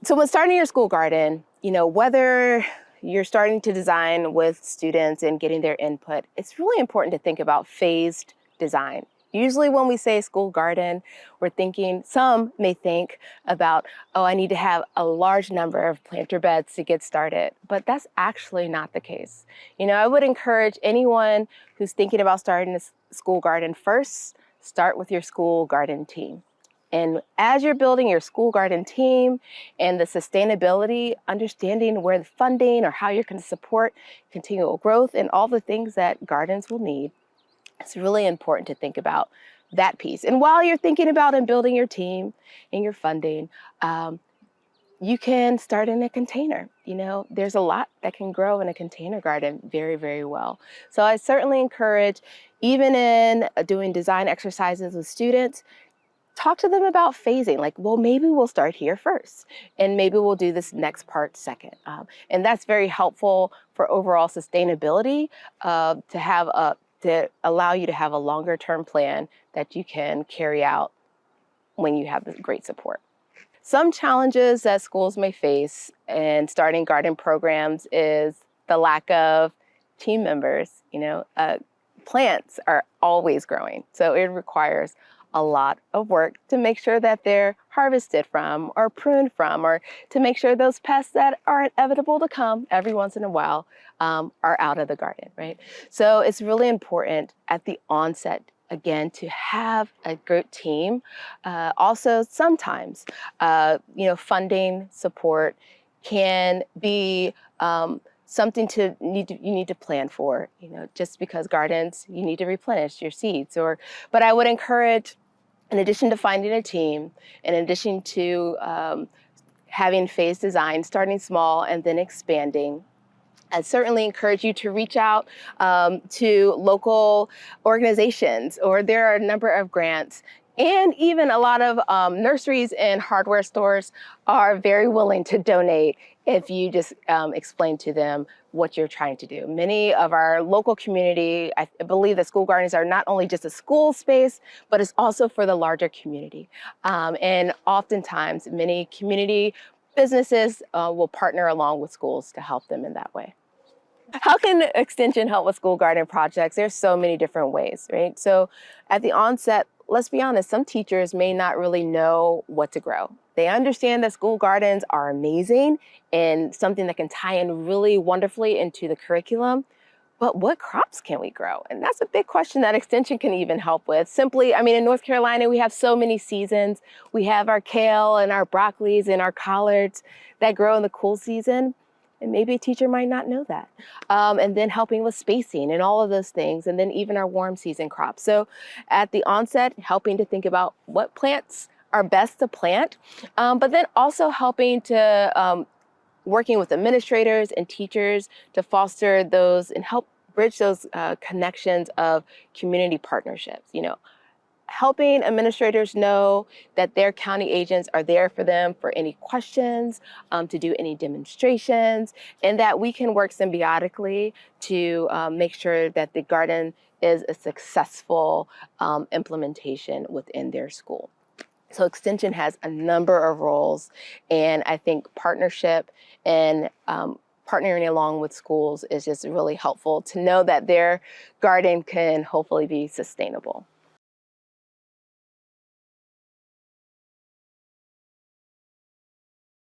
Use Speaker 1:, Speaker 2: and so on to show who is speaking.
Speaker 1: So when starting your school garden, whether you're starting to design with students and getting their input, it's really important to think about phased design. Usually when we say school garden, some may think about, oh, I need to have a large number of planter beds to get started, but that's actually not the case. I would encourage anyone who's thinking about starting a school garden, first, start with your school garden team. And as you're building your school garden team and the sustainability, understanding where the funding or how you're going to support continual growth and all the things that gardens will need, it's really important to think about that piece. And while you're thinking about and building your team and your funding, you can start in a container. There's a lot that can grow in a container garden very, very well. So I certainly encourage, even in doing design exercises with students, talk to them about phasing, like, well, maybe we'll start here first, and maybe we'll do this next part second. And that's very helpful for overall sustainability, to allow you to have a longer term plan that you can carry out when you have this great support. Some challenges that schools may face in starting garden programs is the lack of team members. Plants are always growing, so it requires a lot of work to make sure that they're harvested from or pruned from, or to make sure those pests that are inevitable to come every once in a while are out of the garden, right? So it's really important at the onset, again, to have a good team. Also, sometimes, funding support can be something you need to plan for. Just because gardens, you need to replenish your seeds. But I would encourage, in addition to finding a team, in addition to having phased design, starting small and then expanding, I'd certainly encourage you to reach out to local organizations, or there are a number of grants. And even a lot of nurseries and hardware stores are very willing to donate if you just explain to them what you're trying to do. Many of our local community, I believe that school gardens are not only just a school space, but it's also for the larger community. And oftentimes, many community businesses will partner along with schools to help them in that way. How can Extension help with school garden projects? There's so many different ways, right? So at the onset, let's be honest, some teachers may not really know what to grow. They understand that school gardens are amazing and something that can tie in really wonderfully into the curriculum, but what crops can we grow? And that's a big question that Extension can even help with. Simply, in North Carolina, we have so many seasons. We have our kale and our broccolis and our collards that grow in the cool season. And maybe a teacher might not know that. And then helping with spacing and all of those things, and then even our warm season crops. So at the onset, helping to think about what plants are best to plant, but then also helping to working with administrators and teachers to foster those and help bridge those connections of community partnerships. Helping administrators know that their county agents are there for them for any questions, to do any demonstrations, and that we can work symbiotically to make sure that the garden is a successful implementation within their school. So Extension has a number of roles, and I think partnership and partnering along with schools is just really helpful to know that their garden can hopefully be sustainable.